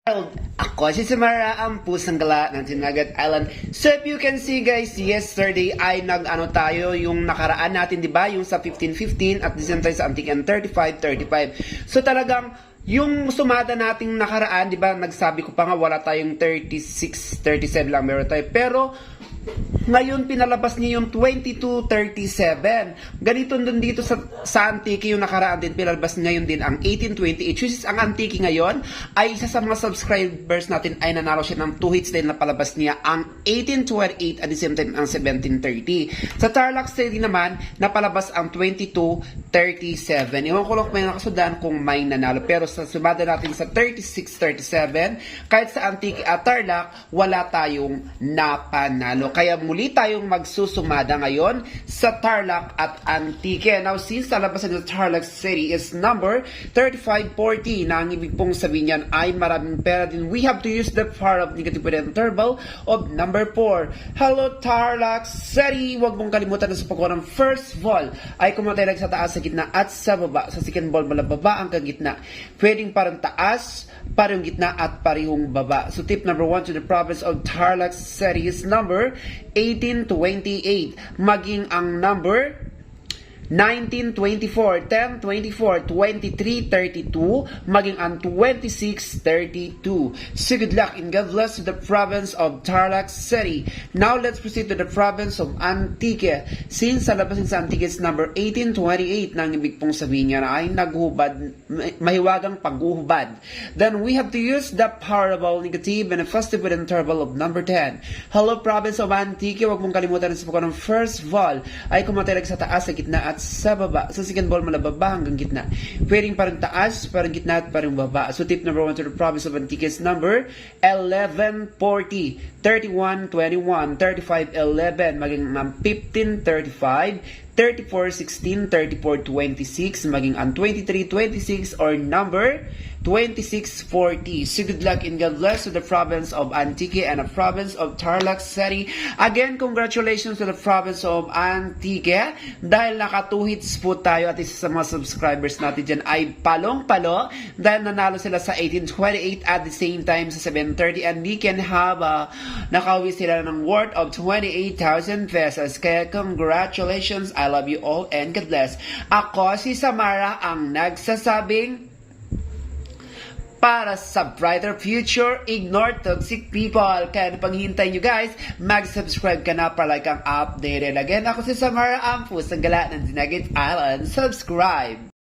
Ako si Samara, ang pusang gala ng Tinagat Island. So if you can see guys, yesterday ay nag-ano tayo yung nakaraan natin, di ba? Yung sa 15-15 at the same time sa Antique and 35-35. So talagang yung sumada nating nakaraan, di ba? Nagsabi ko pa nga wala tayong 36-37 lang meron tayo. Pero ngayon pinalabas niya yung 22-37. Ganito dun dito sa Antique yung nakaraan din pinalabas ngayon din ang 18-28, which is ang Antique ngayon ay isa sa mga subscribers natin ay nanalo siya ng 2 hits din na palabas niya ang 18-28 at the same time ang 17-30. Sa Tarlac City naman napalabas ang 22-37. Iwan ko lang kung may nakasudan kung may nanalo, pero sa sumada natin sa 36-37 kahit sa Antique at Tarlac wala tayong napanalo. Kaya muli tayong magsusumada ngayon sa Tarlac at Antique. Now, since nalabasan ng Tarlac City is number 3540, na ang ibig pong sabihin yan ay maraming pera din, we have to use the power of negative with an interval of number 4. Hello, Tarlac City! Huwag mong kalimutan na sa pagkuha ng first ball ay kumatay sa taas, sa gitna at sa baba. Sa second ball, malababa ang kagitna. Pwedeng parang taas, parehong gitna at parehong baba. So tip number 1 to the province of Tarlac City is number 18-28. Maging ang number 19-24, 10-24, 23-32, maging ang 26-32. So good luck and God bless to the province of Tarlac City. Now let's proceed to the province of Antique. Since sa labasin sa Antique is number 18-28, nang ibig pong sabihin niya na ay naghubad, mahiwagang paghuhubad. Then we have to use the power of all negative and a festive with an interval of number 10. Hello, province of Antique. Huwag mong kalimutan na sa pagkuha ng first ball ay kumatalag sa taas, sa gitna at sa baba. Sa second ball, malababa hanggang gitna. Pwedeng parang taas, parang gitna at parang baba. So tip number 1 to the province of Antique is number 11-40, 31-21, 35-11, maging 15-35, 34-16, 34-26, maging ang 23-26 or number 26-40. So good luck and God bless to the province of Antique and the province of Tarlac City. Again, congratulations to the province of Antique dahil naka 2 hits po tayo at isa sa mga subscribers natin dyan ay palong-palo dahil nanalo sila sa 18-28 at the same time sa 7-30 and we can have nakauwi sila ng worth of 28,000 pesos. Kaya congratulations, I love you all and God bless. Ako si Samara ang nagsasabing para sa brighter future, ignore toxic people. Kaya paghihintay nyo guys, mag-subscribe ka na para like ang updated. Again, ako si Samara, ang pusang gala ng Tinagat Island. Subscribe!